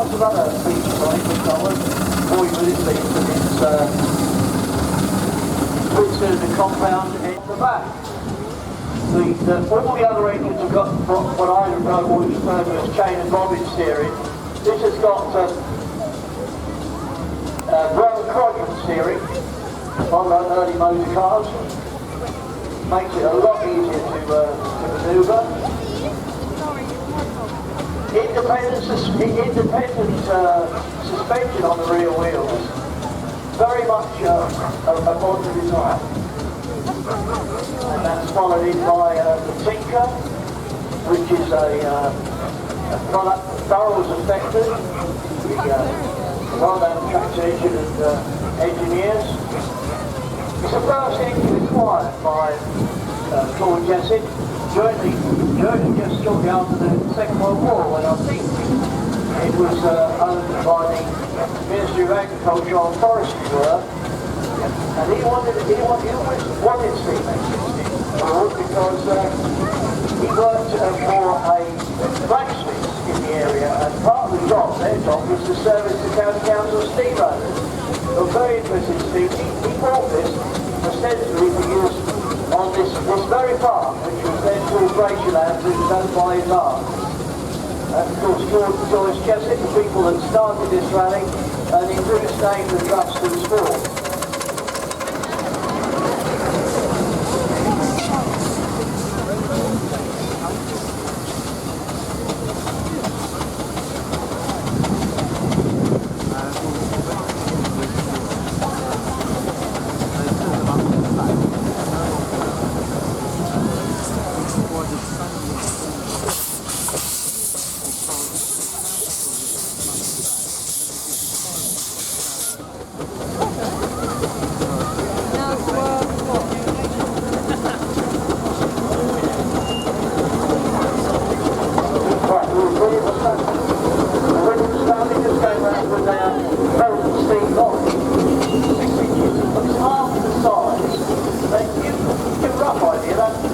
lots of other features on it, which I won't bore you with this thing, but it's puts the compound in the back. All the other engines have got what I always refer to as chain and bobbin steering. This has got round quadrant steering, unlike early motor cars. Makes it a lot easier to manoeuvre. Independent suspension on the rear wheels. Very much a modern design. And that's followed in by the Tinker, which is a product that Burroughs affected, the well-known track engine and engineers. It's the first engine acquired by Claude Jessett during just shortly after the Second World War, when I think it was owned by the Ministry of Agriculture and Forestry work. And he always wanted steam engines because he worked for a blacksmith in the area, and part of the job, their job, was to service the county council steamrollers. They were very interested in steam. He bought this ostensibly for use on this very farm, which was then called Graceland, which was owned by his aunt. And of course, George Jessett, the people that started this rally, and he drew his name and trust to the sport.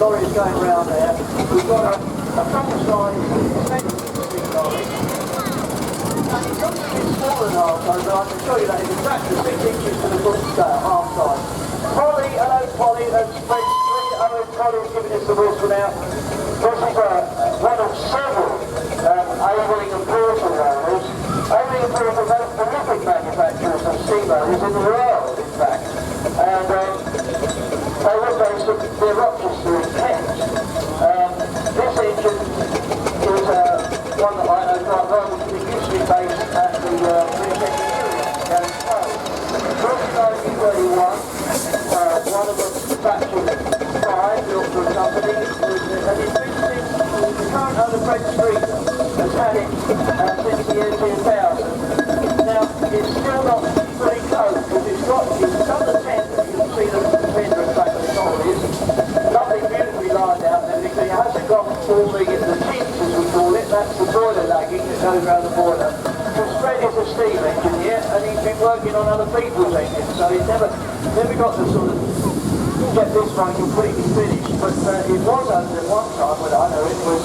Lorries going round there. We've got a front-side steam lorry, and it's not a bit smaller than half size, but I can show you that it's exactly 6 inches to the foot scale, half size. Polly, hello Polly, that's Fred 3. Owen Polly is giving us the whistle now. This is one of several Aveling and Porter rollers. Aveling and Porter are the most prolific manufacturers of steam rollers in the world, in fact. And they were based at near Rochester in Kent. This engine is one that I know quite well, because it used to be based at the British Engineering down in Wales. From 1931, one of the factory five built for a company, and it's been since the current owner, Fred Street, has had it since the year 2000. Now, it's still not fully closed, because it's done the tender. You can see the tender in fact at the top is lovely, beautifully lined out and everything. It hasn't got all the tints, as we call it. That's the boiler lagging that goes around the boiler. Because Fred is a steam engineer, and he's been working on other people's engines, so he's never got to sort of get this one completely finished. But it was owned at one time, when I know it was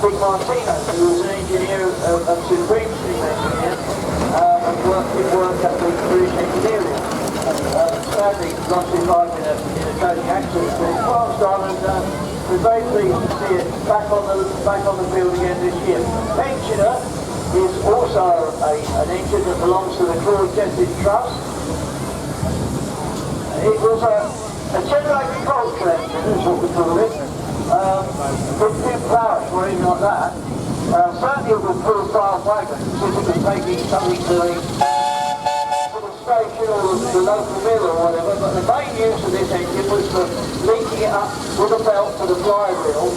Big Martino, who was an engineer, a supreme steam engineer, and worked at the British Engineering. Sadly, lost his life in a tragic accident, but it's passed on, and we're very pleased to see it back on the field again this year. Pensioner is also an engine that belongs to the Claude Jessett Trust. It was a general agriculture engine, is what we call it. With few flowers or anything like that. Certainly it was full trial wagon, since it was taking something to the station or the local mill or whatever, but the main use of this engine was for linking it up with a belt to the flywheel,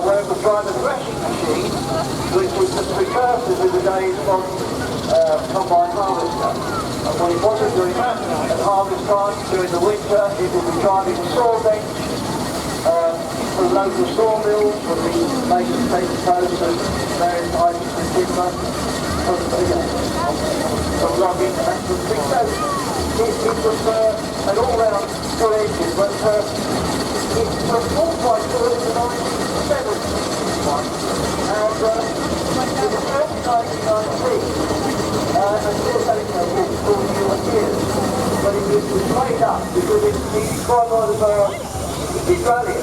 where it was driving a threshing machine, which is the precursors of the days of combine harvester. And when it wasn't doing that, at harvest time, during the winter, it would be driving a saw bench for local sawmills, for the making paper posts and various items of timber, from logging and that sort of thing. So it was an all-round good engine, but it was bought by George in the 1970s one, and it was built in 1919. made up because it needed quite a lot of hydraulics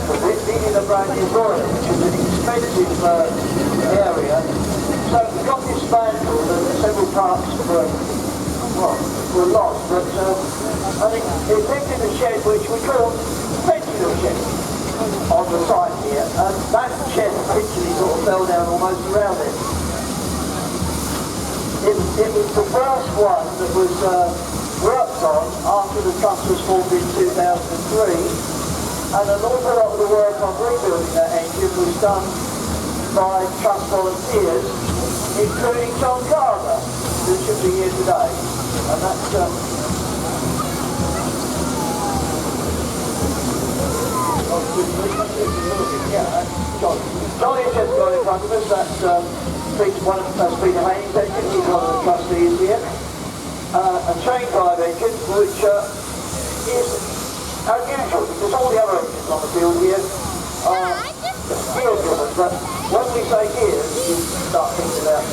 with it, needed a brand new boiler, which is an expensive area. So we got dismantled and several parts were lost, but I think it affected the shed which we call ventilator shed on the site here, and that shed literally sort of fell down almost around it. It was the first one that was worked on after the trust was formed in 2003, and an awful lot of the work on rebuilding that engine was done by trust volunteers, including John Carver, who should be here today. And that's Johnny has just got in front of us. That's Peter Haynes' engine. He's one of the trustees here. A chain drive engine, which is unusual because all the other engines on the field here are gear driven. But when we say gears, you start thinking about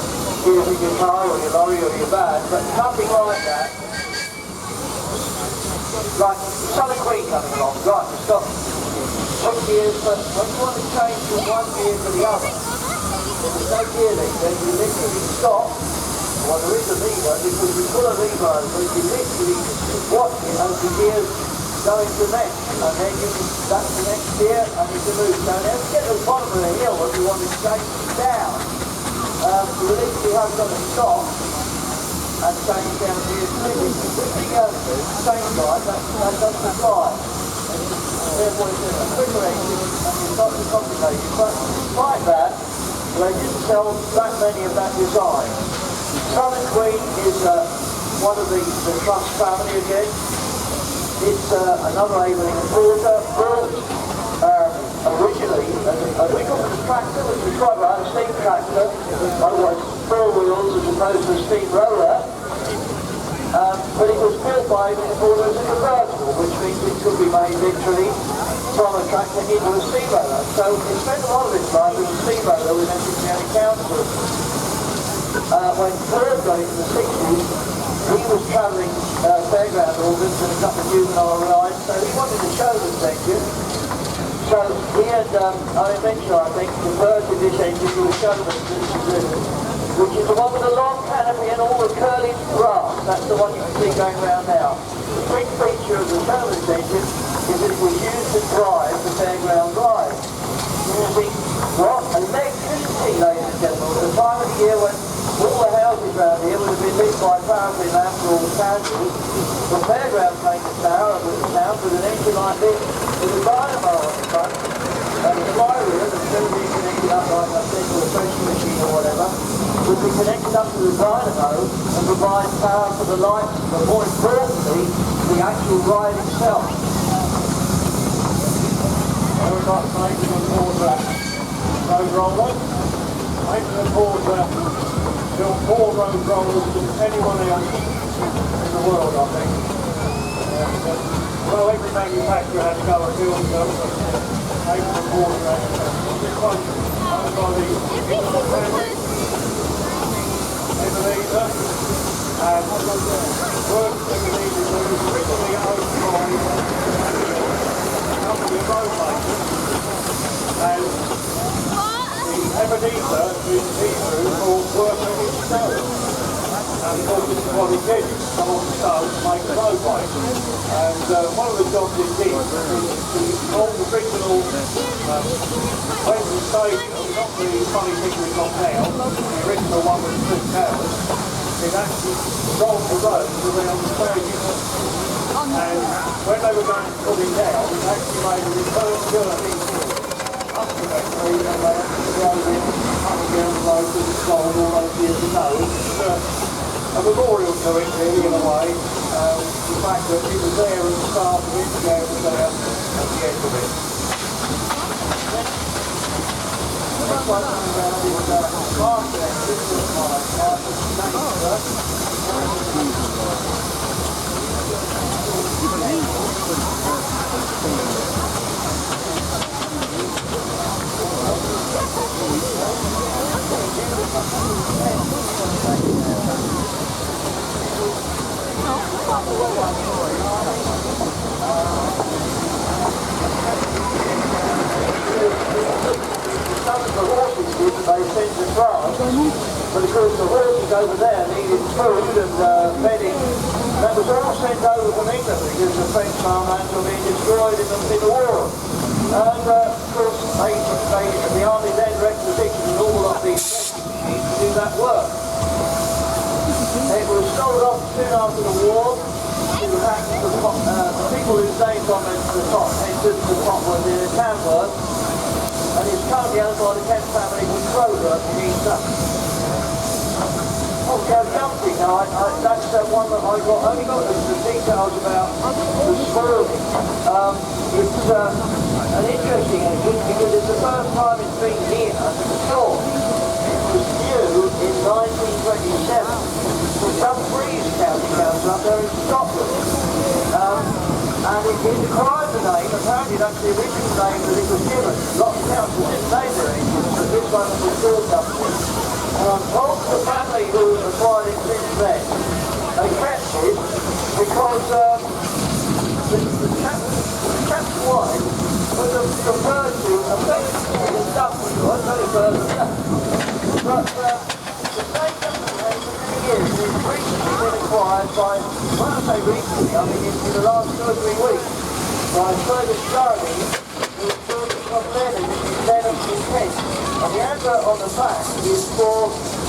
gears in your car or your lorry or your van, but nothing like that. Like Southern Queen coming along, right, it's got 2 gears, but when you want to change from one gear to the other, there's no gear link, then you literally stop. Well, there is a lever, because we pull a lever over, you literally watch it as the gears go into next, and then you can, that's the next gear, and you can move. So now to get to the bottom of the hill, if you want to change down, you literally have got to stop and change down gears. With the chain drive, that doesn't fly. Therefore it's a quicker engine, and it's not too complicated, but despite that, they didn't sell that many of that design. Southern Queen is one of the trust family again. It's another Avon importer, built originally as a wiggle tractor, which was quite right, a steam tractor, otherwise 4 wheels as opposed to a steam roller. But it was built by Avon importer as a convertible, which means it could be made literally from a tractor into a steam roller. So it spent a lot of its life as a steam roller with Essex County Council. When Ford got into the 60s, he was travelling fairground organs and a couple of juvenile rides, so he wanted to show this engine. So he had an inventor, I think, converted this engine to a showman, which is the one with the long canopy and all the curly brass. That's the one you can see going around now. The big feature of the showman's engine is that it was used to drive the fairground ride. Using what? Electricity, ladies and gentlemen. At the time of the year when all the houses around here would have been lit by paraffin lamps or candles, the fairground came to town with an engine like this with a dynamo on the front and a flywheel that's going to be connected up like I said to a pressure machine or whatever, would be connected up to the dynamo and provide power for the lights, but more importantly, the actual ride itself. I would like to make them road roller. Make them build more road rollers than anyone else in the world, I think. Well, every manufacturer has to go and build them, but make them more than this one owned by the family, Ebenezer, and work Ebenezer was originally owned by company of road makers, and the Ebenezer in Hebrew called working in stone, and of course this is what he did, come on stone to make a road bike. And one of the jobs he did was the old original Wembley Stadium, not the funny thing we've got now, the original one with the 2 towers. It actually rolled the road around the stadium. And when they were going to put it down, it actually made a return journey up to that street, and they actually drove it up and down the road to the school all those years ago. It's a memorial to it really in a way, the fact that it was there at the start of it, and it was there at the end of it. Next one coming around is Martin, this is my is that they sent to France, but of course the horses over there needed food and bedding. That was all sent over from England because the French farmlands were being destroyed in the war. And of course the army then requisitioned all of these machines to do that work. It was sold off soon after the war to the people whose names on the top entered the top were the Tamworth, and it's currently owned by the Kent family from Kroger in East Sussex. Okay, jumping now, that's one that I only got the details about the swirling. It's an interesting engine because it's the first time it's been here at all. It was new in 1927 from Dumfries County Council up there in Scotland. And it acquired the name, apparently that's the original name that it was given. Lots of councils didn't name their engines, but this one was called Dumfries. And I'm told the family who acquired it since then, they kept it because the chap's wife was referred to affectionately as Dumfries. I don't know further than that. But the same company has for many years has recently been acquired by, when I say recently, I mean in the last 2 or 3 weeks, by Fergus Sterling, who was building from Lennon in Lennon in Kent. And the advert on the back is for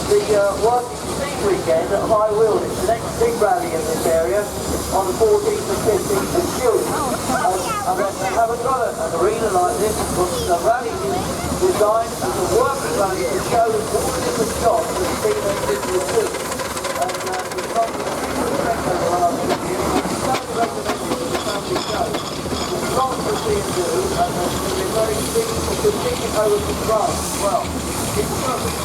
the working steam weekend at High Weald. It's the next big rally in this area on the 14th and 15th of June. And they haven't got an arena like this because the rally is designed as a working rally to show all the different jobs that the steam engines will do. And we've got the over the last 2 years. It's certainly recommended that the family show. There's lots to see and do, and they're very keen to continue over to France as well. It's perfect.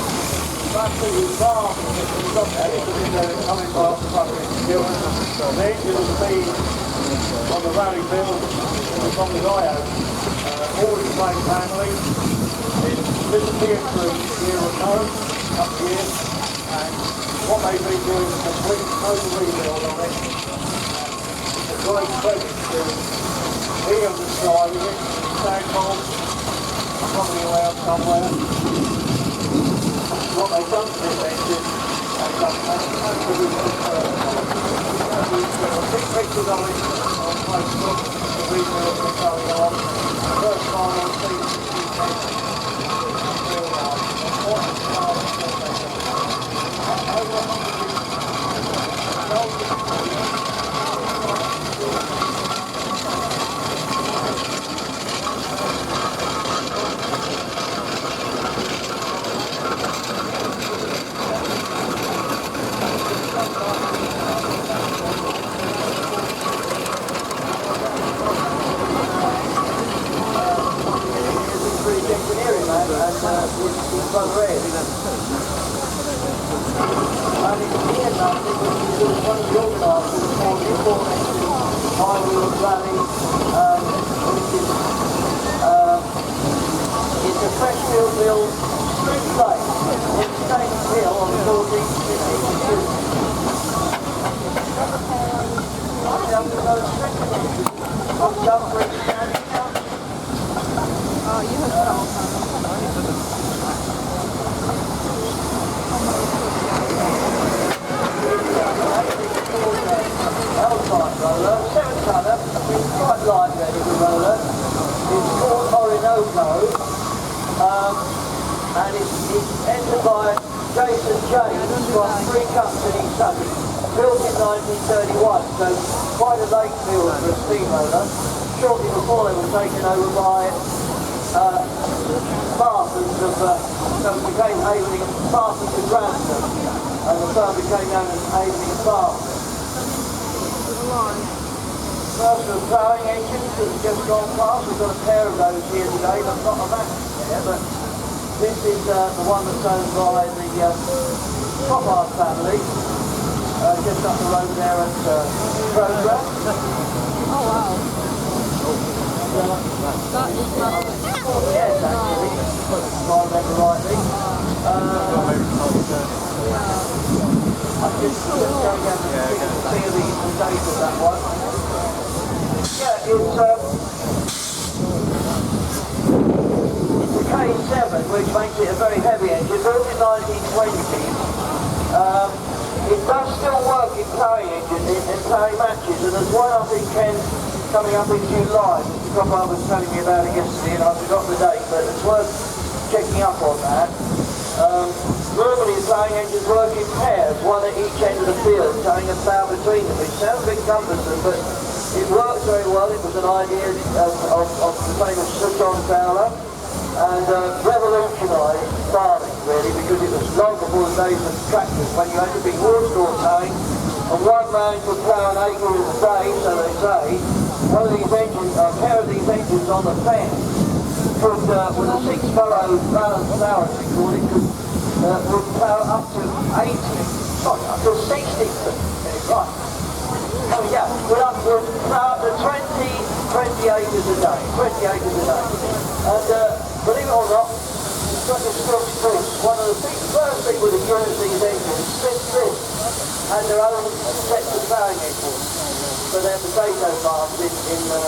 Absolutely farm is not there, it's coming past the front of the children. The engine has been on the rally field as long as I have. All the same family. It's disappeared through year or no, up here, and what they've been doing is a complete total rebuild on it. It's a great credit to Ian that's driving it, Stagbolt, probably around somewhere. What they've done to this engine, they've done absolutely big pictures of it on Facebook, the rebuild that's going on. First time on TV, engineering, man, and it's brother Ed. And it's here now, it was one of the organisers for the aforementioned High Weald Rally, it's a Freshfield Mill street lane in Staines Hill on the 14th, 15th of June. I'm going to go straight from Dumfries County Council. Oh, you have L-type roller, 7-tonner, it's quite light ready the roller. It's called Orinoco, and it's entered by Jason James from 3 Cups in East Sussex, built in 1931, so quite a late build for a steamroller. Shortly before they were taken over by Spartans of, so it became Aveling Spartans of Grantham, and the firm became known as Aveling Spartans. First of ploughing engines that have just gone past, we've got a pair of those here today, but not a massive pair, but this is the one that's owned by the Toppard family, just up the road there at Kroger. Oh, wow. That is massive. Yes, actually, if I remember rightly. I'm just going down to see the date of that one. Yeah, it's a K7 which makes it a very heavy engine, built in 1920. It does still work in ploughing engines, in ploughing matches, and there's one I think, Ken, coming up in July. Mr. Cropper was telling me about it yesterday and I forgot the date, but it's worth checking up on that. Normally ploughing engines work in pairs, one at each end of the field, having a plough between them, which sounds a bit cumbersome, but it works very well. It was an idea of the famous switch-on Fowler, and revolutionised farming really, because it was long before the days of tractors when you had to be horse-drawn ploughing, and one man could plough an acre in a day, so they say. One of these engines, a pair of these engines on the fence could, with a 6-furrow balance plough, as we call it, would plough up to 80, sorry, up to 60, right. Oh yeah, would plough up to 20 acres a day, 20 acres a day. And believe it or not, it's got this Scotch Chris, one of the first people to use these engines, Chris, had their own sets of ploughing engines for their potato farms in England.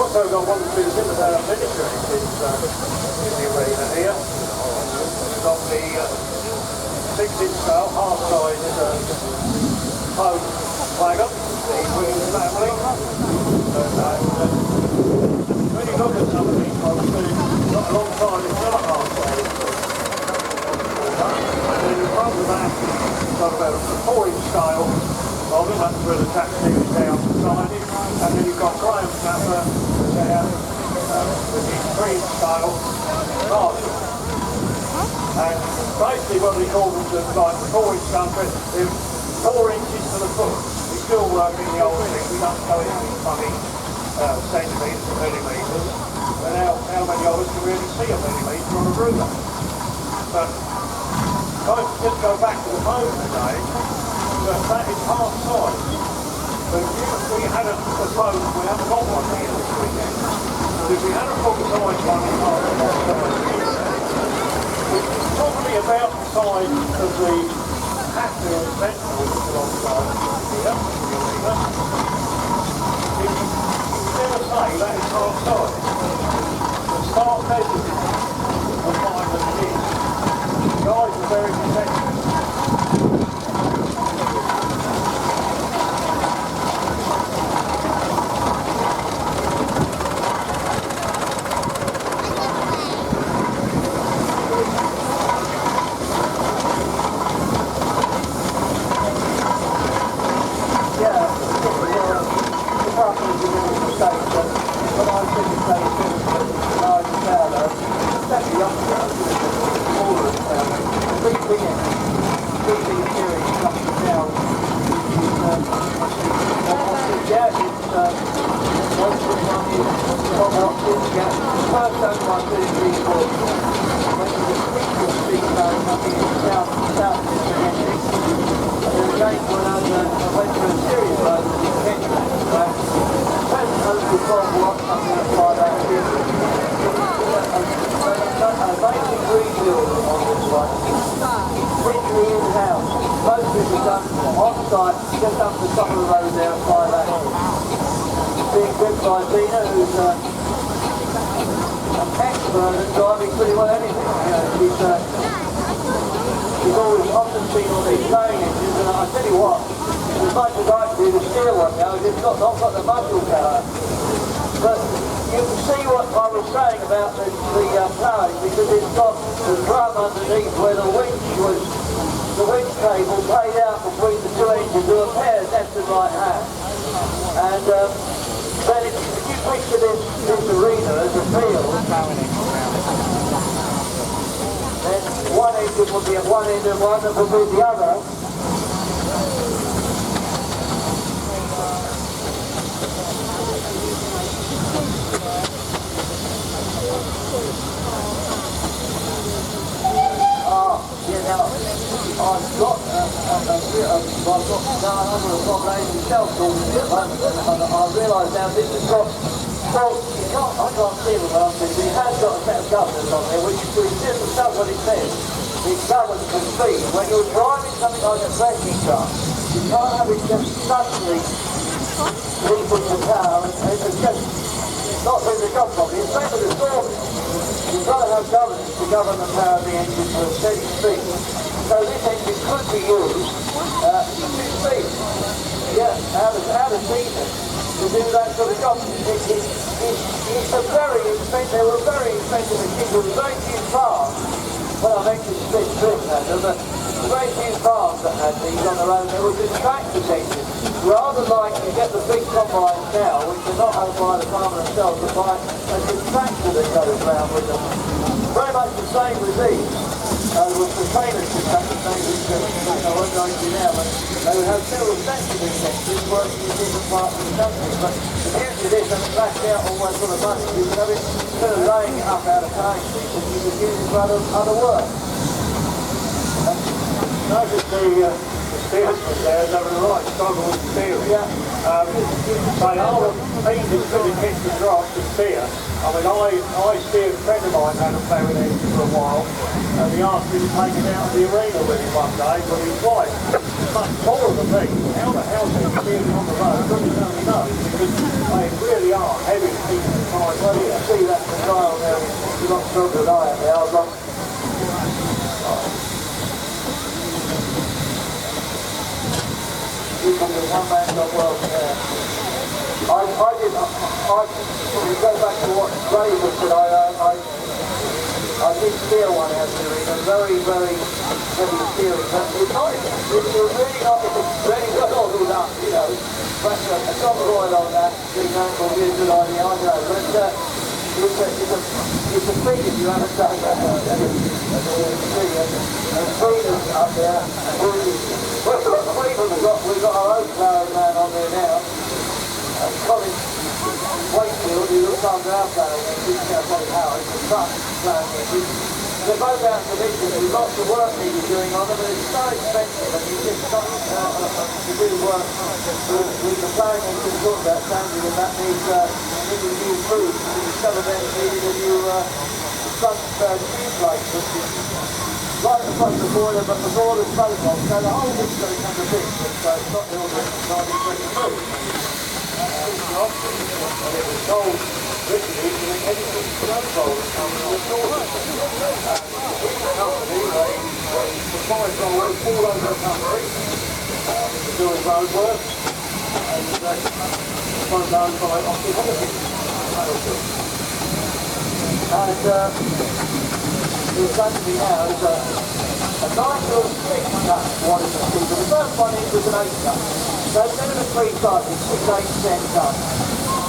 Also got one to do the miniature in the arena here. We've got the 6-inch scale, half-size home wagon, the Williams family. When you look at some of these ones, they've got a long time it's not half-size. And then in front of that, you've got about a 4-inch scale of it, that's where the taxi is down beside it. And then you've got Graham's Napper there with the 3-inch scale margin. And basically what they call them is like 4-inch scale, they're 4 inches to the foot. We still work in the old thing, we don't go in funny centimetres or millimetres. But how many of us can really see a millimetre on a ruler? But just go back to the phone today, that is half size. But if we had a phone, we haven't got one here this weekend. But if we had a full size one in half size, it's probably about the size of the Hatfield Sentinel, which is alongside here, in the arena. You never say that is half size. The start measures are fine as it is. Guys are very protective. Just up the top of the road there by that being driven by Tina, who's an expert at driving pretty well anything. You know, she's always often seen on these ploughing engines, and I tell you what, as much as I can do the steer one now, it's not got the muscle power. But you can see what I was saying about the ploughing, because it's got the drum underneath where the winch cable played out between the two engines to a pair left and right hand. And then if you picture this arena as a field, then one engine would be at one end and one would be at the other. Now, I've got got now a number of combinations myself talking to you at the moment, and I realise now this has got, well, I can't see them when I'm thinking, it has got a set of governors on there, which just does what it says. It governs the speed. When you're driving something like a racing car, you can't have it just suddenly leaping the power, and it's just not doing the job properly. It's same with the storm. You've got to have governors to govern the power of the engine to a steady speed. So this engine could be used to speed. Yeah, out of season to do that sort of job. It's a very expensive, they were very expensive machines. There were very few cars. Well, I mentioned split trim but very few farms that had these on their own. There was this tractor engine. Rather like you get the big combines now, which are not owned by the farmer themselves, but by a tractor that goes around with them. Very much the same with these. With the trainers tractor, I won't go into now, but they would have several sets of these engines working in different parts of the country. But the beauty of this, and it's lashed out almost full of money, you can have it instead of laying it up out of time, you can use it for other work. Notice the steersman there is having a right struggle with steering. Yeah. They are easy to hit the drop to steer. I mean, I steered a friend of mine had a play with it for a while, and he asked me to take it out of the arena with him one day when he was white. Much taller than me. How the hell do you steer on the road? Goodness only knows, because they really are heavy to keep the tires. Well, you can see that in the trial now. You've got stronger than I am now. I've got... You can do one man job well there. We go back to what Ray was said, I did steer one out there in a very, very heavy steering. But it's not, it's really not, it's really not all up, you know. But a drop of oil on that, for example, would be a good idea, I know. But it's a feat if you haven't done that. And Freedom's up there. We've got our own flowering man on there now. Colin Wakefield, who looks after our flowering engine, Colin Howard, the truck flowering engine. They're both out of commission. There's lots of work needed doing on them, but it's so expensive and you just got to do work with the flowering engine talking about changing, and that needs new food. We discovered that it needed a new front tube plate, which is right in front of the boiler, but the boiler's smoke on, so the whole thing's going to come to bits, so it's not the order of 1922. And it was sold originally to the Edison Snowball Company of Northern. This company, they supply rollers all over the country to do his own work, and one owned by Austin Holiday. And it's going to be now is a nice little 6-cut one of the people. The first one was an 8-cut. So instead of a 3-cut, it's 6, 8, 10 cut.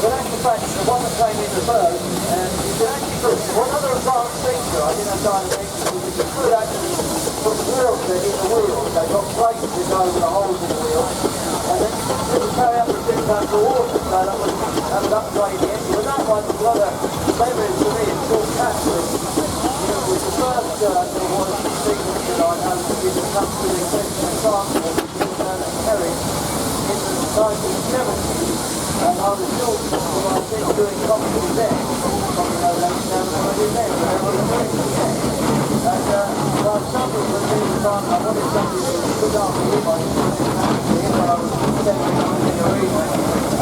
But actually, in fact, the one that came in the first, you can actually put one other advanced feature, I didn't have time to mention, is you could actually put wheels in the wheels. They've got plates that go over the holes in the wheel. And then you can carry up the 6 tons of water, so that would have an upgrade the engine. But that one's got a memory to me, it's called catalyst. With the first one of these signals that I know is a country with exceptional transport, which was known as Perry, in the 1970s. And I was still, I think, doing comedy then, probably no less than I did then, but I was doing it then. And so I suffered for a period of time. I wanted somebody to look after him. I was doing it when I was 7 in the arena.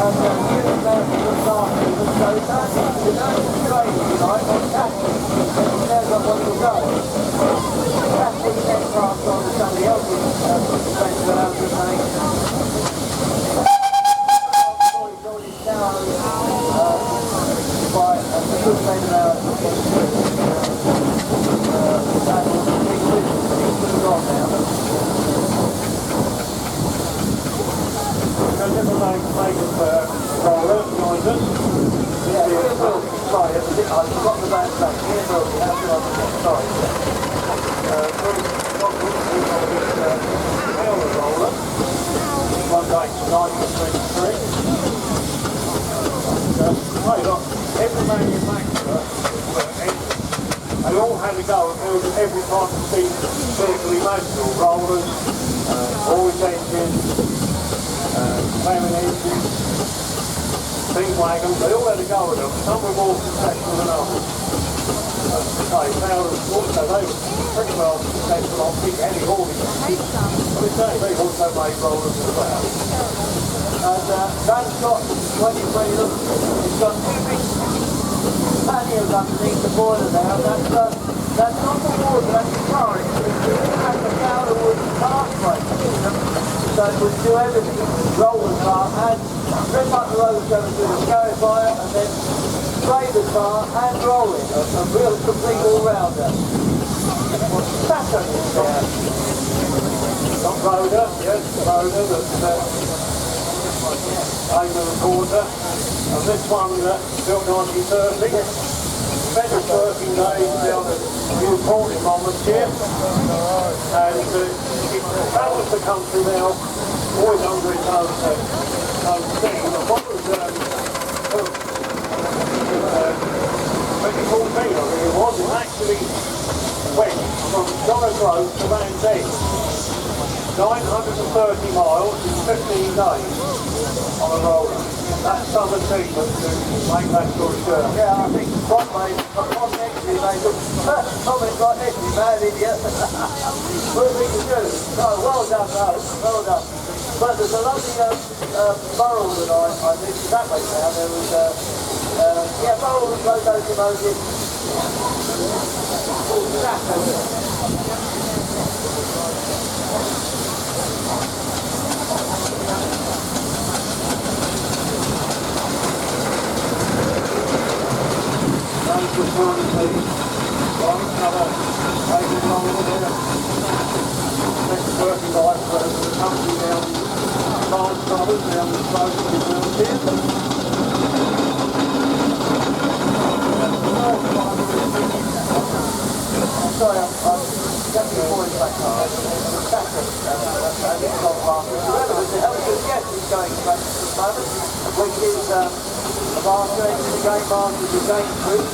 And here in America looked after him. So it's actually training, you know, on Catholic. And there's what will go. Catholic then passed on to somebody else's friends that I was saying. By a good friend that was gone now. There's different makers rollers behind us. Yeah, here will be, sorry, I forgot the back back. Here will be, that's what I forgot, sorry. Taylor roller. One dates from 1923. Every manufacturer, they all had to go and build every type of seat vehicle imaginable, rollers, Always engines, flaming engines, steam wagons, they all had a go with them. Some were more successful than others. They were pretty well successful on big heavy haulage. They also made rollers as well. And that's got, when you look, it's got two big patios underneath the boiler there. That's not the water, that's the car. It has the powder wood cast brake system, so it would do everything. Roll the car and rip up the road going through the scarifier and then spray the car and roll it. A real complete all-rounder. That's only there. Got Rhoda, yes, Rhoda, that's over the quarter. And this one built 1930. Better working days down at Newport in Monmouthshire. And it travels the country now, always under its own steam. And what was 2014, I think it was, it actually went from John Road to Land's End. 930 miles in 15 days on a roller. That's some achievement to make that sort of journey. Yeah, I think one next to you, they look, comment right next to you, mad idiot. What do you think you do? Oh, well done, though, well done. But there's a lovely borough that I lived that way now. There was, borough with locomotive. Just one, please. One, another. Take it along over there. Next working life for the company down Barnes Brothers down the road to the mountain here. Sorry, I'm getting the boys back now. It's not far. The Hell's Guest is going back at the moment, which is a master engine, the game master, the game group.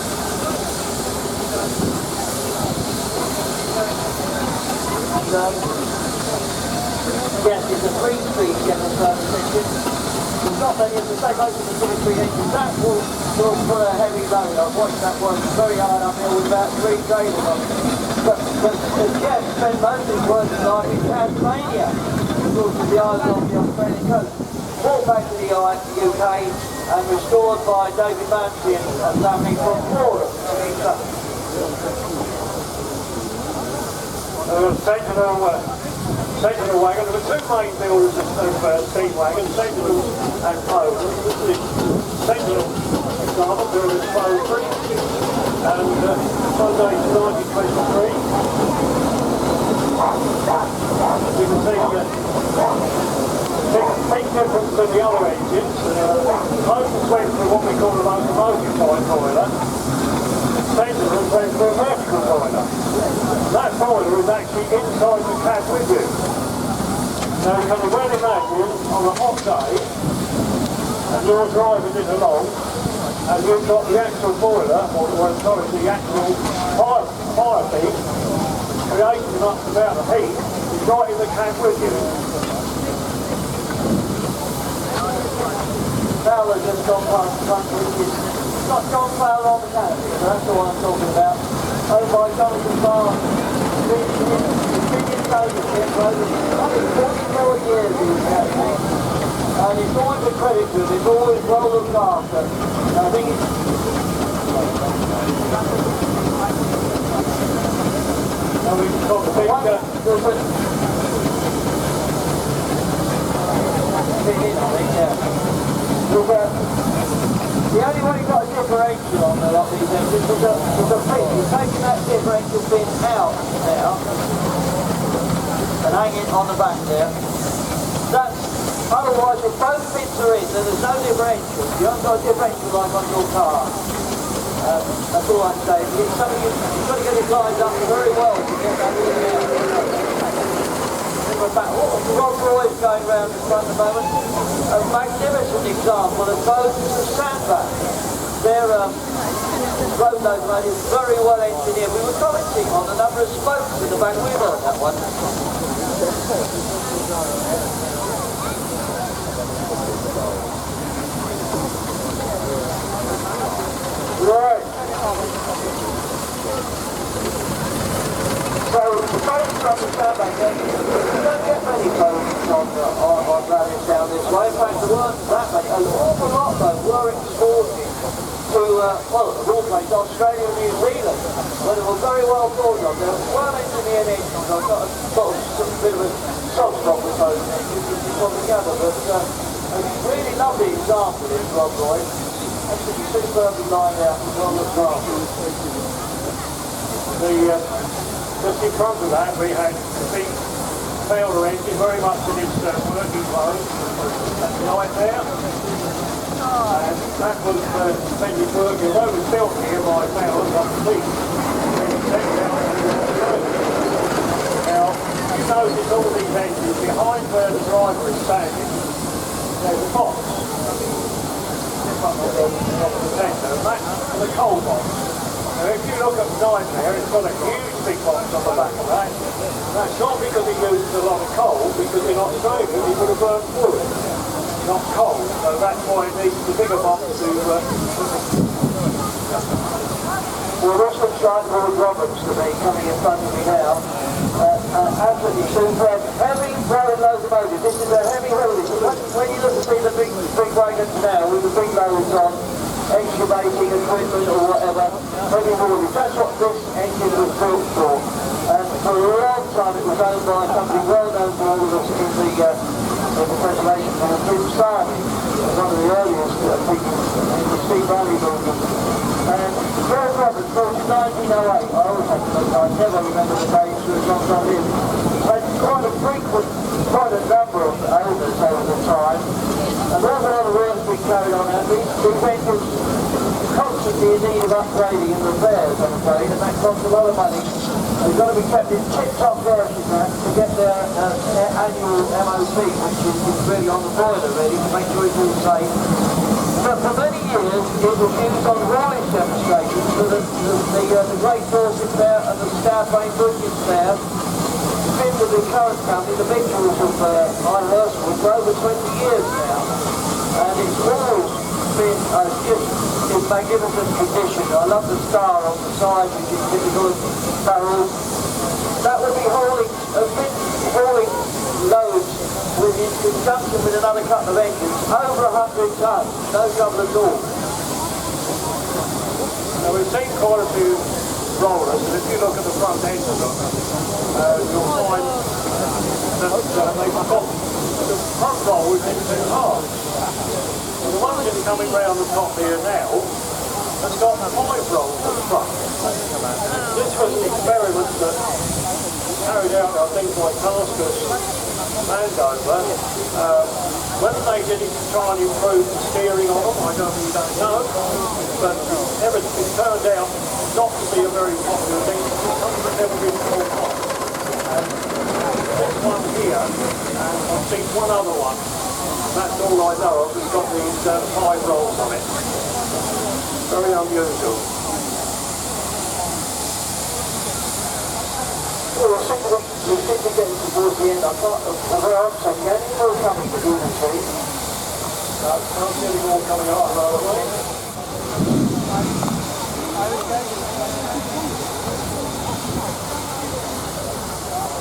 Yes, it's a 3-speed general purpose engine. It's not many of the same most of the 3-speed engines. That will put a heavy load. I've watched that work very hard uphill with about 3 trailers on it. But Jeff spent most of his working life in Tasmania, of course, with the island off the Australian coast. Brought back to the UK and restored by David Mansley and family from Florida. Sentinel wagon. There were two main builders of steam wagons, Sentinel and Poland. Sentinel started during its Poland and Sunday 1923. You can see big difference to the other engines. Motors went through what we call a locomotive boiler. Sentinel went through a vertical boiler. That boiler is actually inside the cab with you. Now you can well imagine on a hot day, and you're driving it along, and you've got the actual boiler, the actual fire feed, creating enough amount of heat, is right in the cab with you. Fowler just gone past the front, which is not John Fowler on the canopy, so that's the one I'm talking about. Owned by Jonathan Barr. Biggest ownership over 44 years he was canopy. And it's always a credit to him, it's always well looked after. And I think it's... Now we've got the big... The only one who got a differential on the lot of these engines was a pin. You're taking that differential pin out now and hanging it on the back there. Otherwise, if both pins are in, then there's no differential. You haven't got a differential like on your car. That's all I'm saying. It's something you've got to get it lined up very well to get that in there. Rob Roy's going round in front at the moment. A magnificent example of both the sandbag. Their road locomotive is very well engineered. We were commenting on the number of spokes in the back wheel on that one. Right. So the boats from the Paddock, you don't get many boats on rallies down this way. In fact, there weren't that many. An awful lot though were exported to, well, of all places, Australia and New Zealand, where they were very well thought of. They were well engineered engines. I've got a bit of a soft spot with those engines, which is what together, but a really lovely example is Rob Roy. Actually superbly lined out and well looked after. Just in front of that, we had the big Taylor engine, very much in its working mode. That's right there. And that was splendid working. Although it was built here by Taylor on the beach. Now, you notice all these engines, behind where the driver is standing, there's a box. And that's the coal box. Now if you look at the side there, it's got a huge big box on the back of that. That's not because it uses a lot of coal, because in Australia it would have burnt wood, not coal. So that's why it needs the bigger box to... Well, this looks like Lord Roberts to me, coming in front of me now. Absolutely superb. Heavy rolling locomotive. This is a heavy haulage. When you look to see the big wagons now with the big loads on, excavating equipment or whatever, heavy haulage. That's what this engine was built for. And for a long time it was owned by somebody well known to all of us in the preservation of the Prince Army, one of the earliest people in the Sea Valley movement. And Lord Roberts, built in 1908, I always have to look, I never remember the dates for as long as I lived. Had quite a number of owners over the time. And there's a lot of work being carried on now. These engines constantly in need of upgrading and repairs, I'm afraid, and that costs a lot of money. They've got to be kept in tip-top condition to get their annual MOT, which is really on the boiler, really, to make sure it's all safe. But for many years, it was used on haulage demonstrations for the great forces there and the Scout-Brain bridges there. Been with the current company, the Mitchells of Ironhurstwood, for over 20 years now. And it's always been just in magnificent condition. I love the star on the side, which is typical of barrels. That would be hauling loads in conjunction with another couple of engines, over 100 tons, no trouble at all. Now we've seen quite a few rollers, and if you look at the front end of them, you'll find that they've got the front roll is in two halves. And the one that's coming round the top here now has got 5 rolls at the front. This was an experiment that carried out on things like Taskus, Landover. Whether they did it to try and improve the steering on them, I don't know. But it turned out not to be a very popular thing because it never been called off. And this one here, and I've seen one other one. That's all I know of. It's got these 5 rolls on it. Very unusual. Well, we seem to get towards the end. I can't, where I'm saying, any more coming to do the tree? No, can't see any more coming out the other way.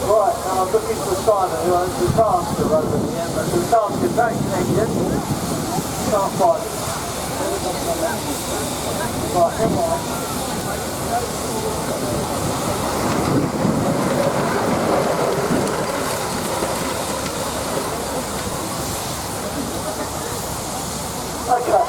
Right, now I'm looking for Simon, who owns the Tasker over at the end, but the Tasker back connection. Can't find it. Right, hang on. Okay.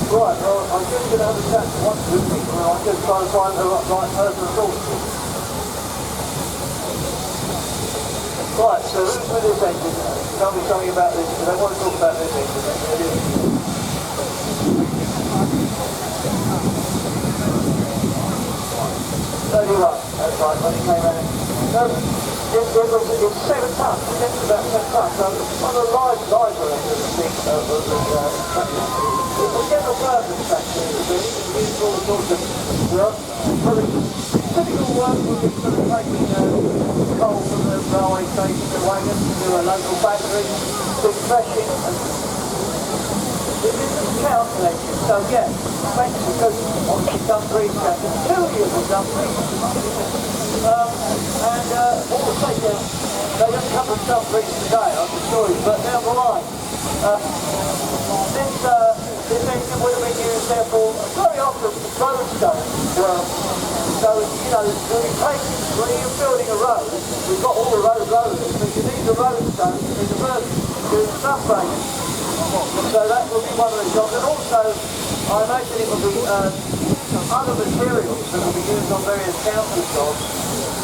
Right, well, I'm just going to have a chat to one with me, and I'll just try and find the right person to talk to. Right, so who's with this engine? Tell me something about this, because I want to talk about this engine. 31, that's right, when it came out. it's 7 tons, it's about 7 tons, so one of the lighter end of the thing, it's a general purpose factory, really, it's used all sorts of work, but the typical work would be sort of taking coal from the railway station, the wagons, to a local factory, big threshing, and it isn't calculated, so yeah, thanks because obviously Dumfries captain, 2 years of Dumfries, and what we'll say now, they don't come from Dumfries today, I can assure you, but down the line, this engine would have been used there for very often roadstone work. So, you know, when you're building a road, we've got all the road rollers, but you need the roadstone in the first to subframe. So that will be one of the jobs. And also, I imagine it will be other materials that will be used on various council jobs.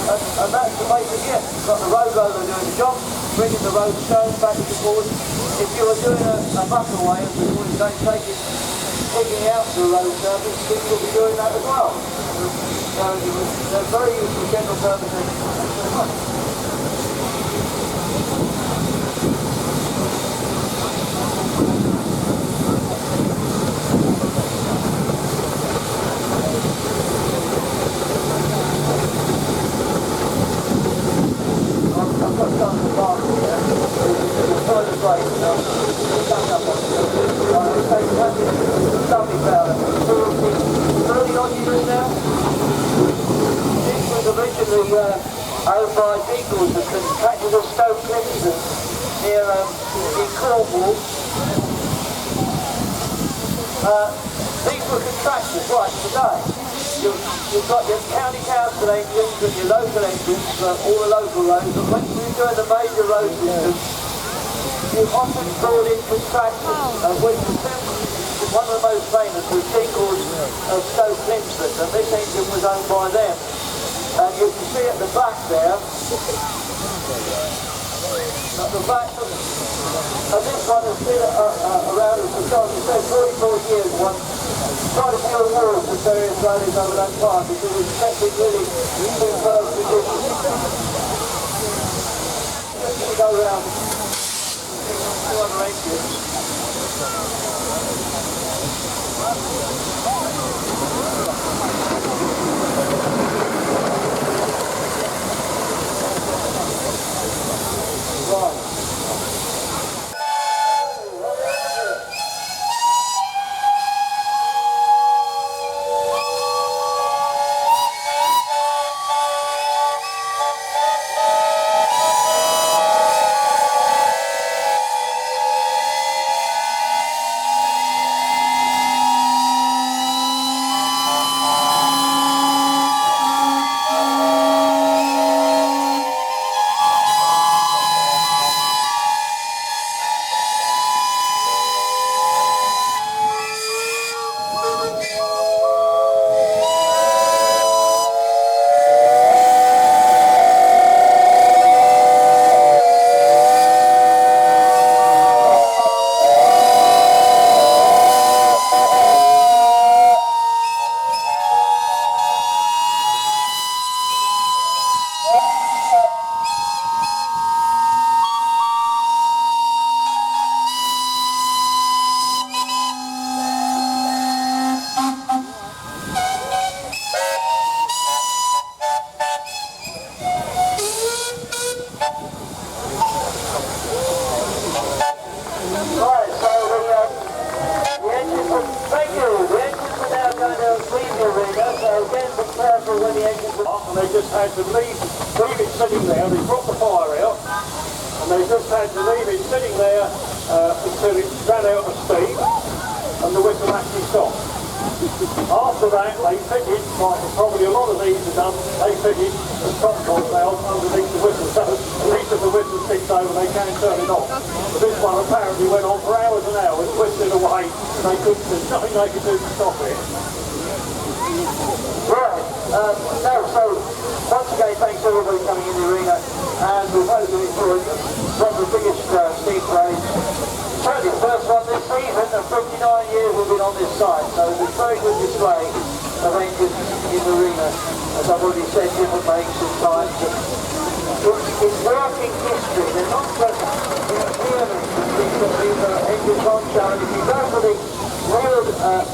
And that's the basic, yeah. You've got the road roller doing the job, bringing the road stone back and forward. If you were doing a buckleway, as we would say, taking out the road surface, people will be doing that as well. So they're very useful general purpose engines. Owned by Eagles, the contractors of Stoke Clinton near in Cornwall. These were contractors right today. You've got your county council engines and your local engines for all the local roads, and when you're doing the major road systems, you often brought in contractors, which was one of the most famous was Eagles of Stoke Clinton, and this engine was owned by them. And you can see at the back there, at the back, and this one is still around as a dog. It says 44 years, won quite a few awards with various rallies over that time because it's kept it really superb condition. Let's go around two other engines. And they just had to leave it sitting there. They brought the fire out, and they just had to leave it sitting there until it ran out of steam, and the whistle actually stopped. After that, they fitted, like probably a lot of these are done, they fitted the top valve underneath the whistle, so at least if the whistle ticks over, they can turn it off. But this one apparently went on for hours and hours, twisted away, and there's nothing they could do to stop it. Right, so once again, thanks to everybody coming in the arena, and we've hopefully enjoyed one of the biggest steam parades. Certainly the first one this season, and 59 years we've been on this site, so it's a very good display of engines in the arena. As I've already said, different makes and types. It's working history. They're not just theories. These are engines on show. And if you go for the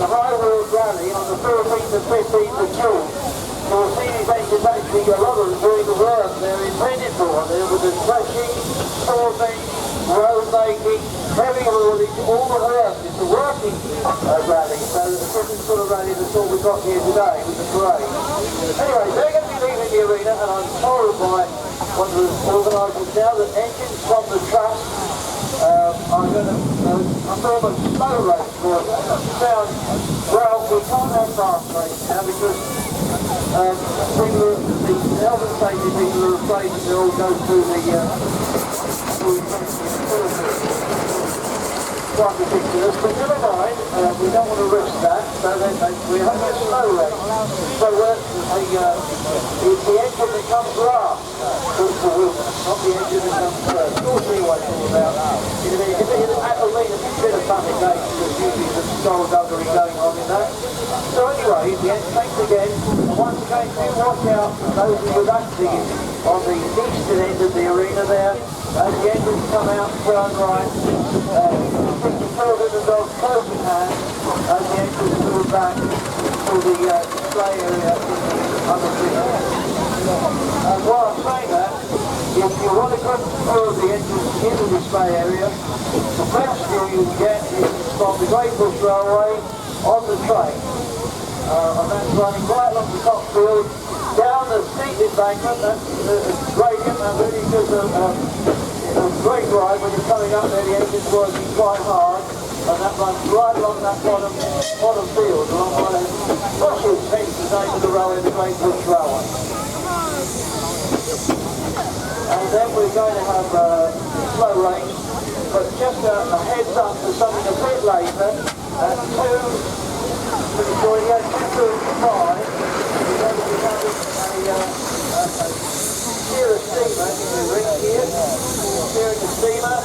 high wheeled rally on the 14th and 15th of June, you'll see these engines actually, a lot of them doing the work they're intended for. They're with the threshing, sorting, road making, heavy haulage, all the work. It's a working rally, so the different sort of rally that's all we've got here today with the parade. Anyway, they're going to be leaving the arena, and I'm told by one of the organisers now that engines from the trust are going to perform a slow race for us. Sound, well, we can't have fast race now because the health and safety people are afraid that they'll all go through the quite ridiculous, but never mind, we don't want to risk that, so we have a slow race. So it's the engine that comes last, not the engine that comes first. You'll see what it's all about. If it had a bit of fun again, there's usually some skullduggery going on in that. So anyway, thanks again, and once again, do watch out for those of you actually on the eastern end of the arena there, as the engines come out, turn right, the dog close in hand, as the engines move back to the display area in the other field. And while I'm saying that, if you want to come through the engines in the display area, the best view you can get is from the Great Bush Railway on the train. And that's running right along the top field, down the steep embankment, that's gradient, and really gives a great ride when you're coming up there, the engine's working quite hard, and that runs right along that bottom field, along one of the Russian hence the name of the railway, the Great Bush Railway. And then we're going to have a slow race, but just a heads up to something a bit later, at 2:35, we're going to be having a steer a steamer in the ring here, steering the steamer,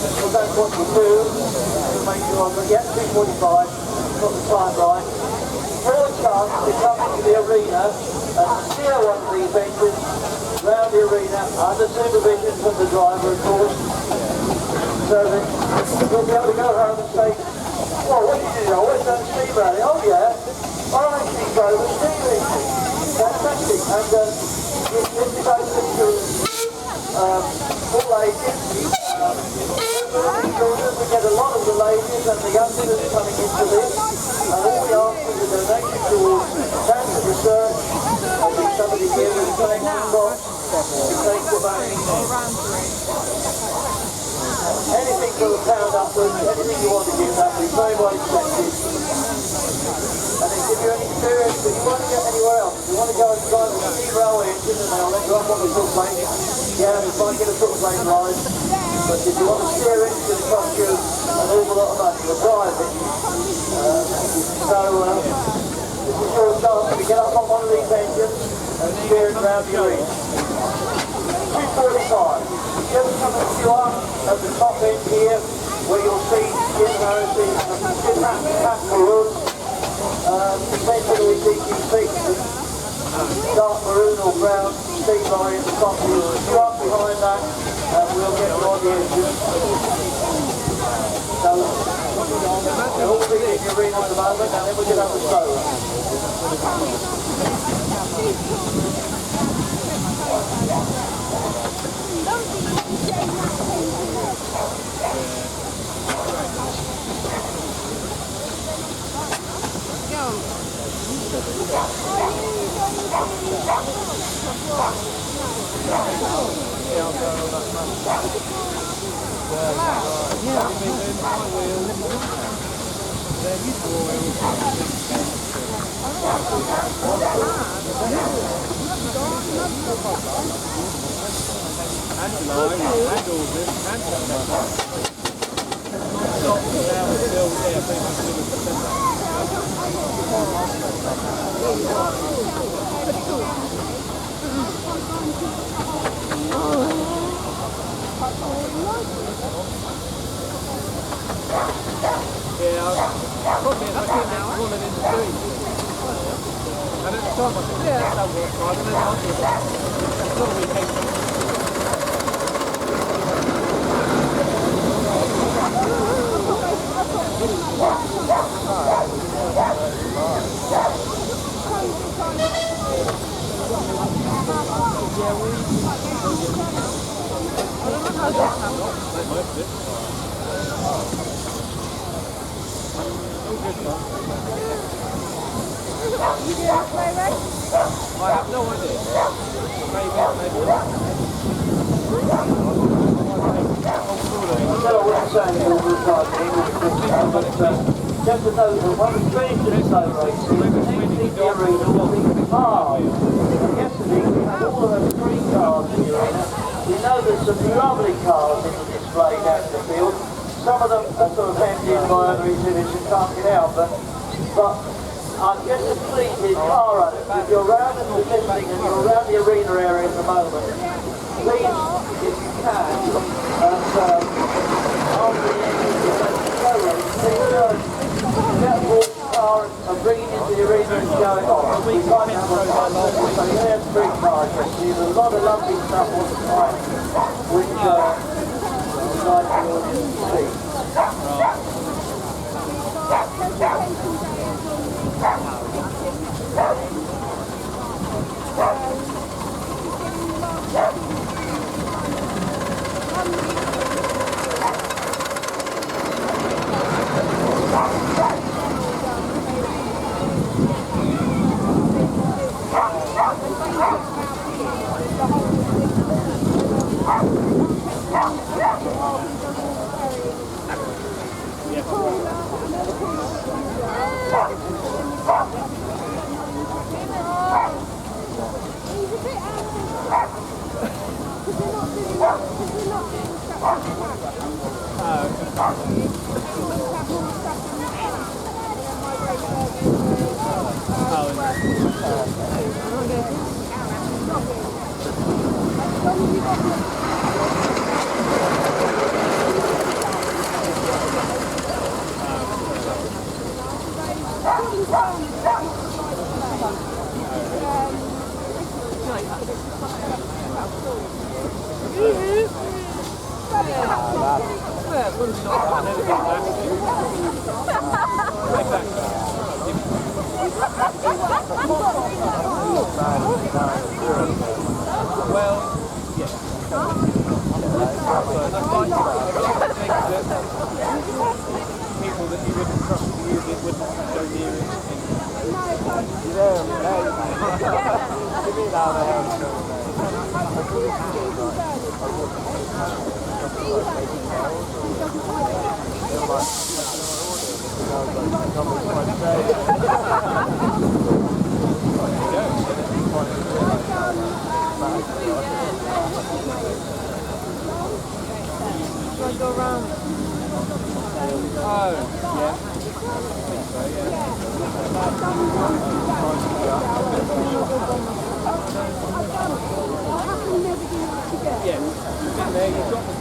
so that's what we do, to make sure I'm going to get 2:45, got the time right. For a chance to come into the arena and steer one of these engines round the arena under supervision from the driver, of course, so that we'll be able to go home and say, well, what did you do? I went down to steam rally. Oh yeah, I actually drove a steam engine. Fantastic. And this is open to all ages. We get a lot of the ladies and the youngsters coming into this, and all we ask is a donation towards cancer research. I think somebody here is going to box to take the money. Anything for the pound upwards, anything you want to give, that would be very well accepted. And they give you an experience that you won't get anywhere else. If you want to go and drive a steam railway engine, and they'll let you up on the foot plane, yeah, you might get a foot plane ride. But if you want to steer it, it's going to cost you an awful lot of money to drive it. So this is your chance to get up on one of these engines and steer it around the arena. 2:45. Just come and queue up at the top end here, where you'll see Jim Harrison and Jim Harrison, essentially DG6, dark maroon or brown steam lorry at the top here. Queue up behind that, and we'll get you on the engine. So, they're all being in the arena at the moment, and then we're going to have a slow run. Probably if I came out running in the street. And at the time I said, yeah, that works fine. And then afterwards, I sort of became I have no idea. Maybe. I wouldn't say all the time in English, but just to note that when we finished the slow racing, the arena will be hard. And yesterday we had all of those three cars in the arena. We know there's some lovely cars in the display down in the field. Some of them are sort of hemmed in by other exhibits and can't get out, but I'm just as pleased with car runners. If you're around and listening and you're around the arena area at the moment, please, if you can, and after the end of the show race, please get aboard the car and bring it into the arena and show it off. We might have a so there's three cars. There's a lot of lovely stuff on the side, which I'd like the audience to see. People that you wouldn't trust to use it wouldn't go near it. Go around. Oh, yeah. I think so, yeah. In there, you've got the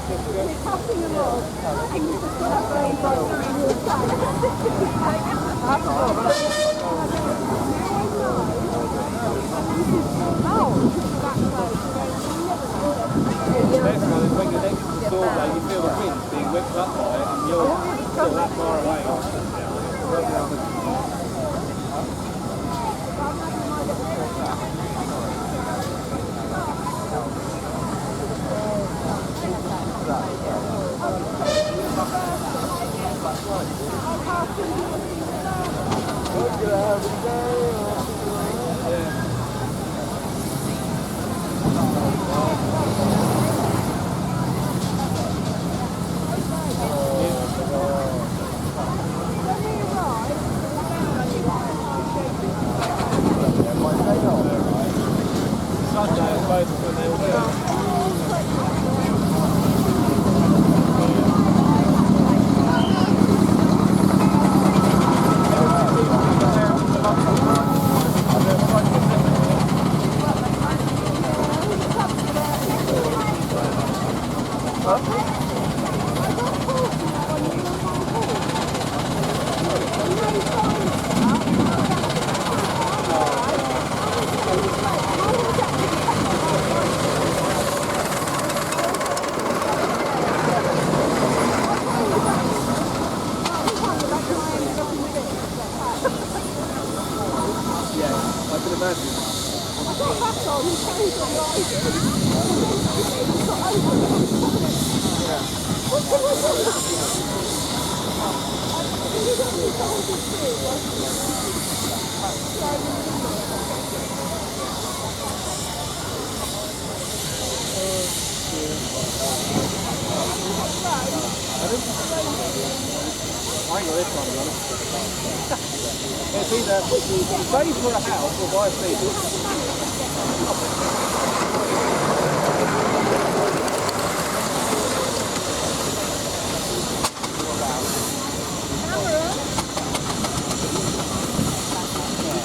when you're next to the doorway, you feel the wind being whipped up by it, and you're still that far away. can imagine. I've got a hat on, he's going to ride it. He's got over I ain't got this one, to be honest. It's either save for a house or buy a field.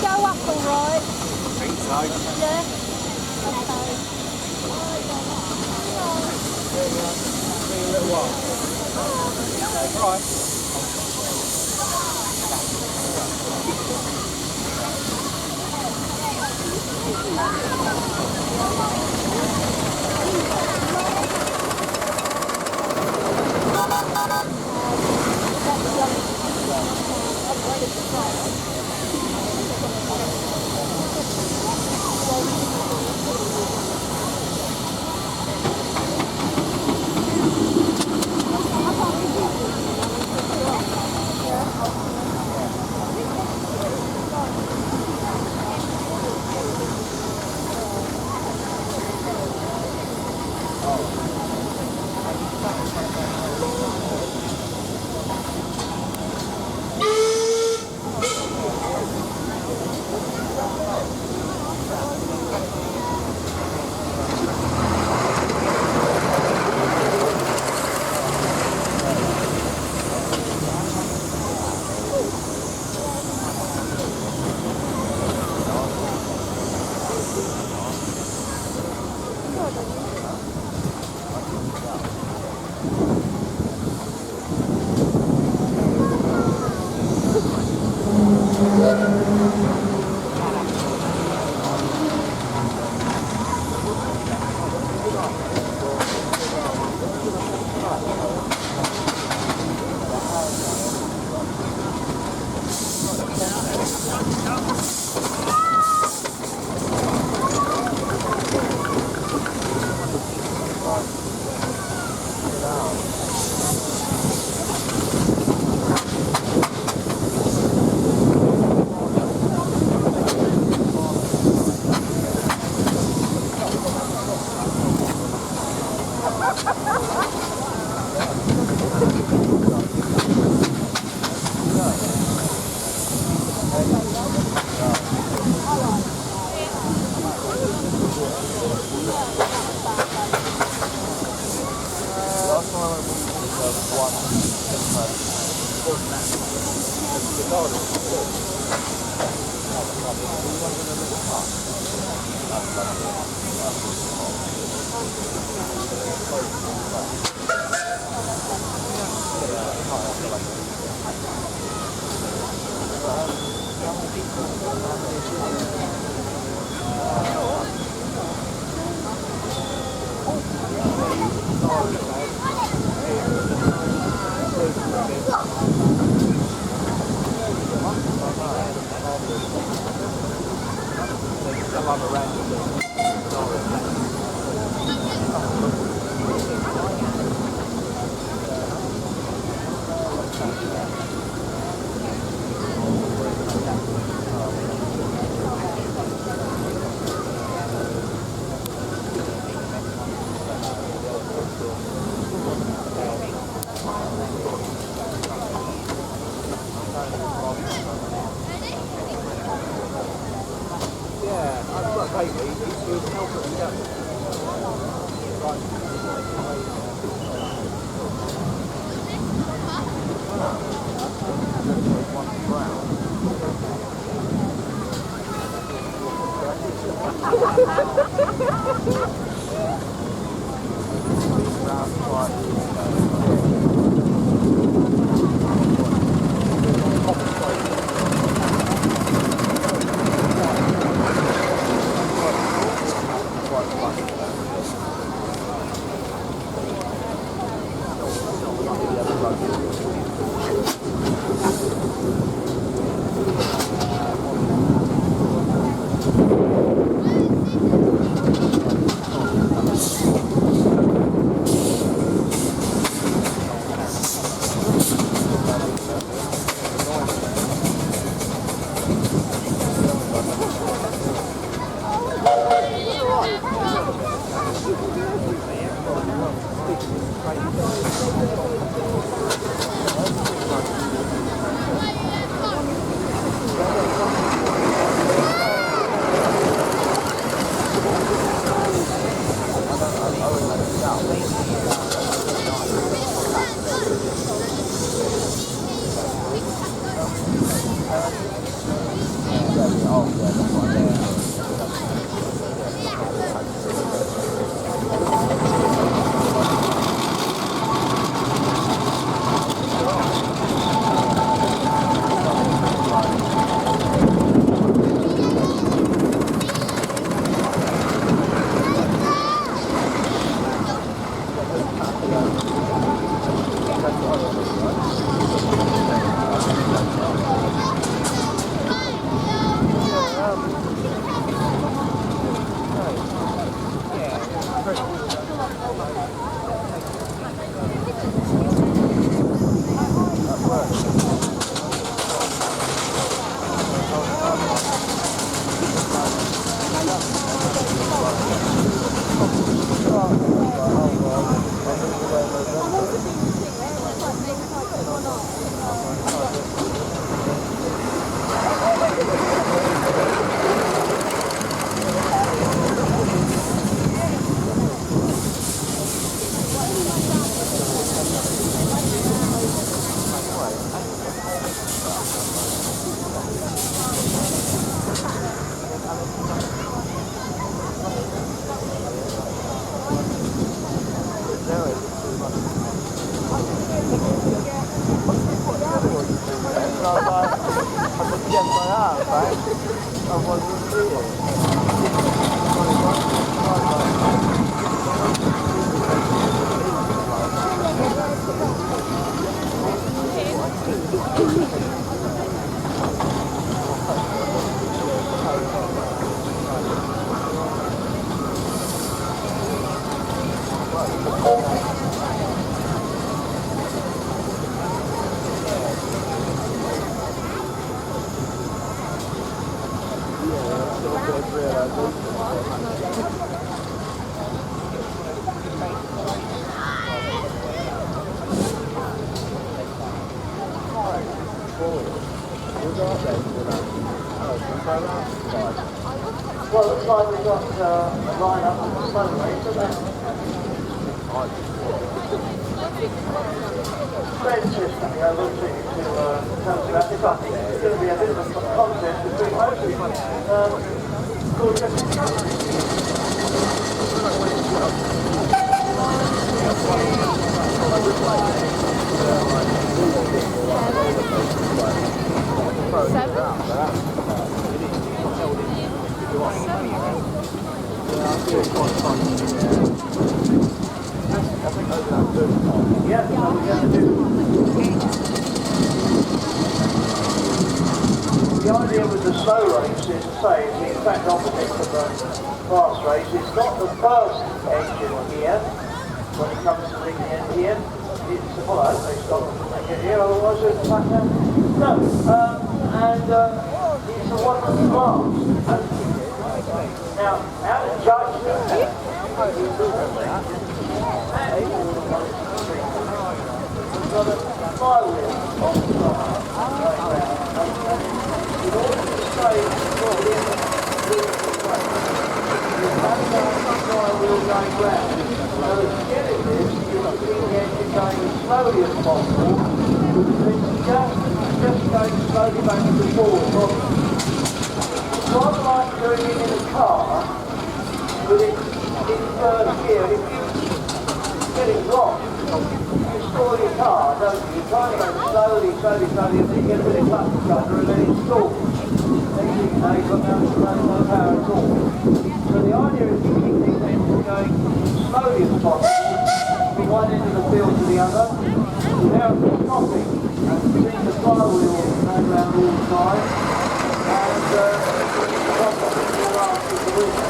go up all right. Think so. Yeah. See you in a little while. Right. Well, looks like we've got a line up on the slow race, isn't it? Fred's just coming over to tell us about this. I think it's going to be a bit of a contest between both of you. Called yeah, so we're going to do. The idea with the slow race is to say it's the exact opposite of the fast race. It's not the first engine here when it comes to the end here. It's, well, I hope they stop and they get here, otherwise there's a back there. No, and it's the one that's last. Now, how to judge that? We've got a flywheel on the side. In order to say you have to have the flywheel going round. So to get at this, you have to keep the engine going as slowly as possible, because it's just going slowly backwards and forwards. It's rather like doing it in a car with it in third gear. If you get it wrong, you stall your car, don't you? You're trying to go slowly, and then you get a bit of clutch pressure and then it stalls. Next thing you know, you've got no power at all. So the idea is to keep these engines going slowly as possible, from one end of the field to the other, without stopping, and keep the flywheel going around all the time, and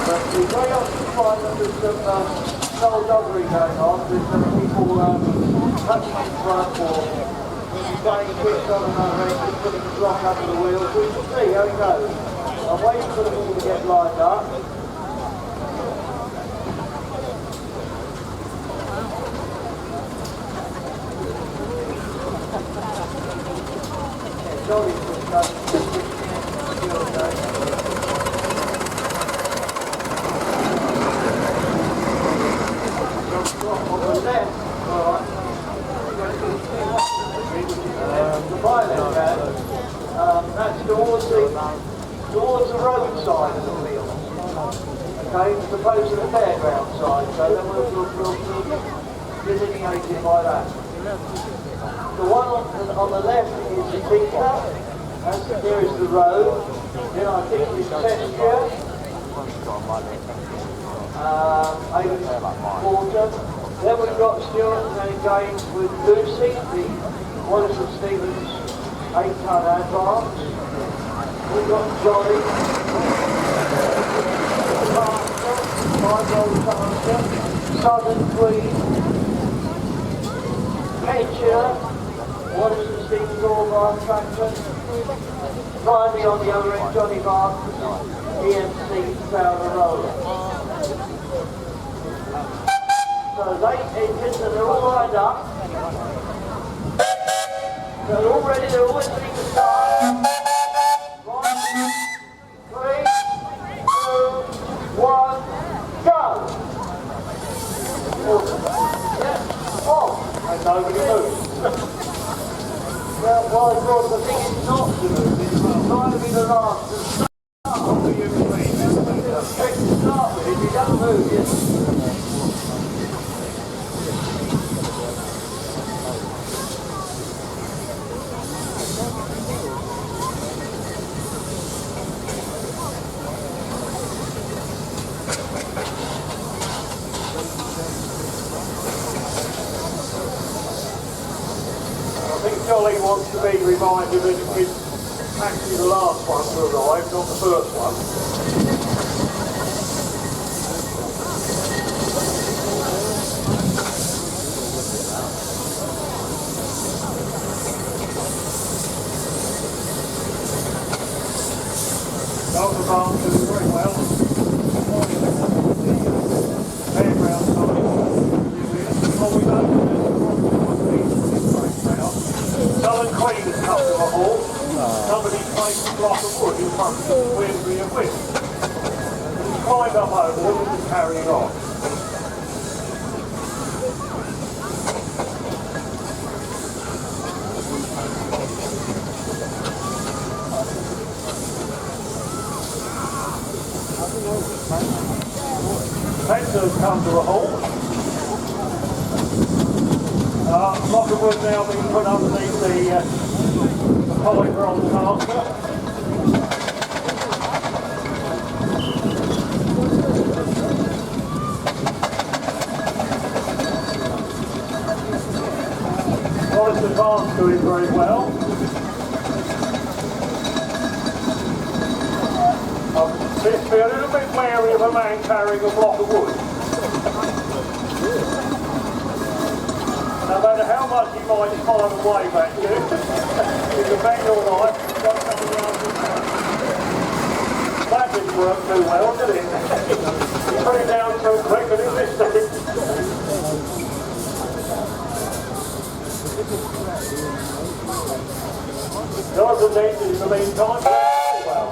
but we very often find that there's some skullduggery going on. There's some people touching in front or playing tricks on another end, just putting the block under the wheels. We can see how it goes. I'm waiting for them all to get lined up. Yeah, Jolly's just going. On the left, alright, the violet pad, that's towards the road side of the field, okay, as opposed to the fairground side, so then we'll delineate it by that. The one on the left is the Peter, there is the road, then I think it's Cestia, Porter. Then we've got Stuart and James with Lucy, the Wallace and Stevens 8-ton advance. We've got Jolly, Southern Queen, Ketcher, Wallace and Stevens All-Bar Tractor. Finally on the other end, Johnny Mark, EMC Fowler Roller. So they engines and they're all lined up. They're all ready, they're all ready to start. 1, 3, 2, 1, go! Yeah, off! And nobody moves. Well, of course, the thing is not to move, it's trying to be the last to start. What do you mean? The trick to start with, if you don't move, yes. Jolly wants to be reminded that it's actually the last one to arrive, not the first one. That was a barn doing very well. with the whip. He climbed up over them and was carrying on. Fences come to a halt. Block of wood now being put underneath the polymer on the caster. Forest Advance doing very well. Just be a little bit wary of a man carrying a block of wood. No matter how much he might find a way back to, you can bet your life you've got something else in there. That didn't work too well, did it? You put it down too quick and it missed it. Yours and these in the meantime, well.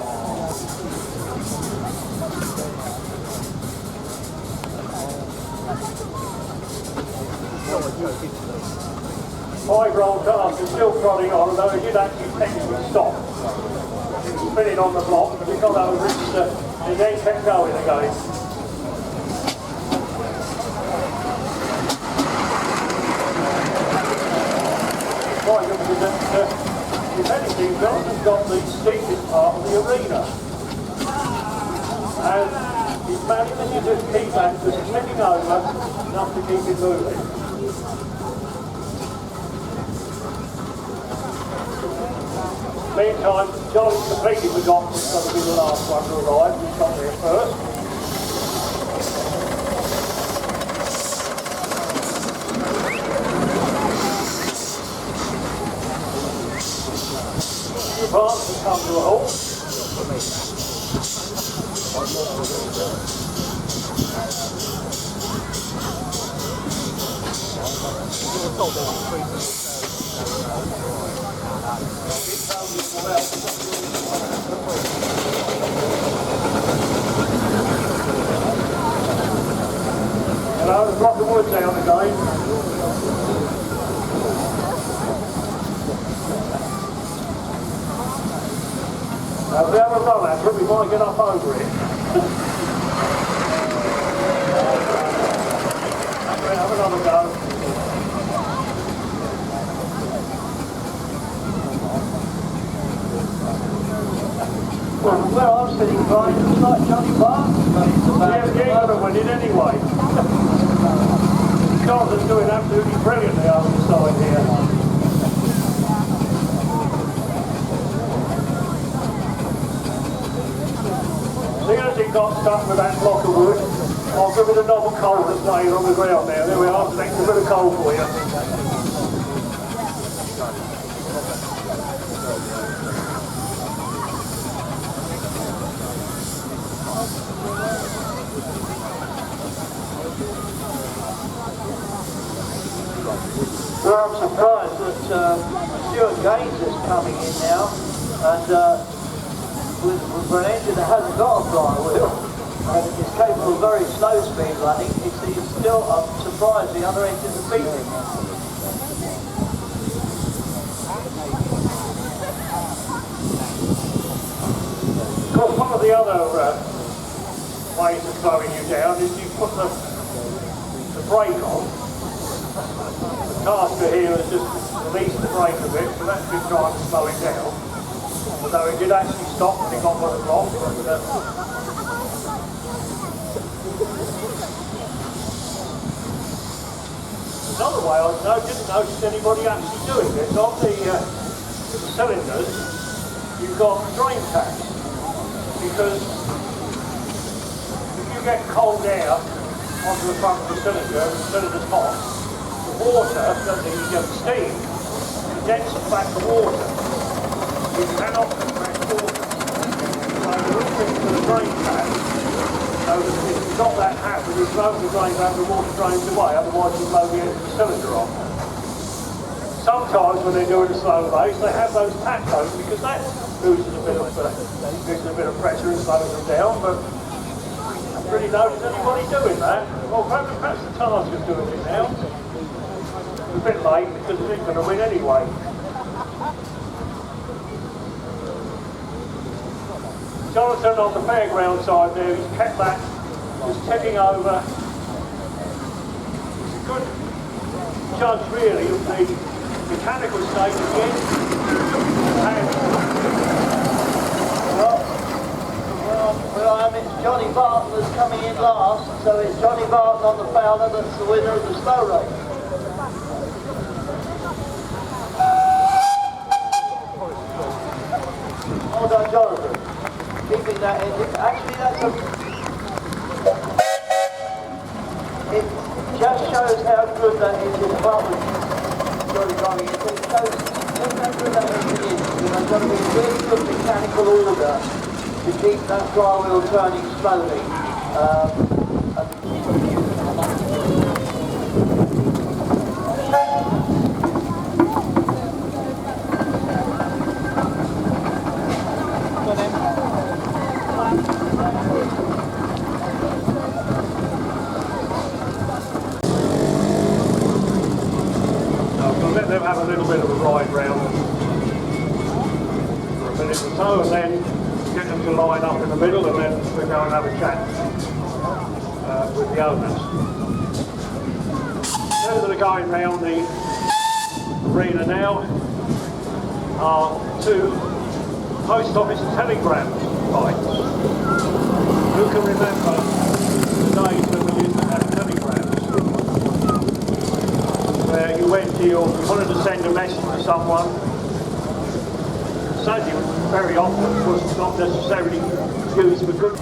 Five-year-old calf is still trotting on, although he did actually technically stop. He was spinning on the block, but he got over it and then kept going again. Quite good that, if anything, Johnson's got the steepest part of the arena. And he's managed to just keep that, just spinning over enough to keep it moving. Meantime, John's completely forgotten it's going to be the last one to arrive. He's got there first. The advance has come to a halt. Hello, the block of wood down again. Now, if we have a run at it, we might get up over it. We'll have another go. Well, where I'm sitting right, it's like Johnny Barnes. Yeah, he ain't going to win it anyway. Johnson's doing absolutely brilliantly over the side here. See, as he got stuck with that block of wood, I'll give it another coal that's laying on the ground there. There we are, next a bit of coal for you. Well, I'm surprised that Stuart Gaines is coming in now, and for an engine that hasn't got a flywheel and is capable of very slow speed running, he's still, I'm surprised the other engines are beating. Of course, one of the other ways of slowing you down is you put the brake on. The caster here has just released the brake a bit, so that's been trying to slow it down. Although it did actually stop when it got on the block. But, another way I didn't notice anybody actually doing this. On the cylinders, you've got drain taps. Because if you get cold air onto the front of the cylinder and the cylinder's hot, the water, you get steam, condenses back the water. You cannot compress water. So the routing to the drain tap, so that if you've got that happen, you blow the drain back, the water drains away, otherwise you blow the end of the cylinder off. Sometimes when they're doing a slow race, they have those taps open because that loses a bit of pressure and slows them down, but I haven't really noticed anybody doing that. Well, perhaps the Taskers doing it now. It's a bit late because they're going to win anyway. Jonathan on the fairground side there, he's kept that, just ticking over. It's a good judge really of the mechanical state again. It's Johnny Barton that's coming in last, so it's Johnny Barton on the Fowler that's the winner of the slow race. Well done, Jonathan. Keeping that engine. Actually, it just shows how good that engine was. Johnny Barton, it shows just how good that engine is. You know, it's got to be really good mechanical order to keep that flywheel turning slowly. I'll let them have a little bit of a ride round for a minute or so, and then get them to line up in the middle, and then we'll go and have a chat with the owners. Those that are going round the arena now are two post office telegram fights. Who can remember the days when we used to have telegrams? Where you wanted to send a message to someone, sadly very often was not necessarily used for good.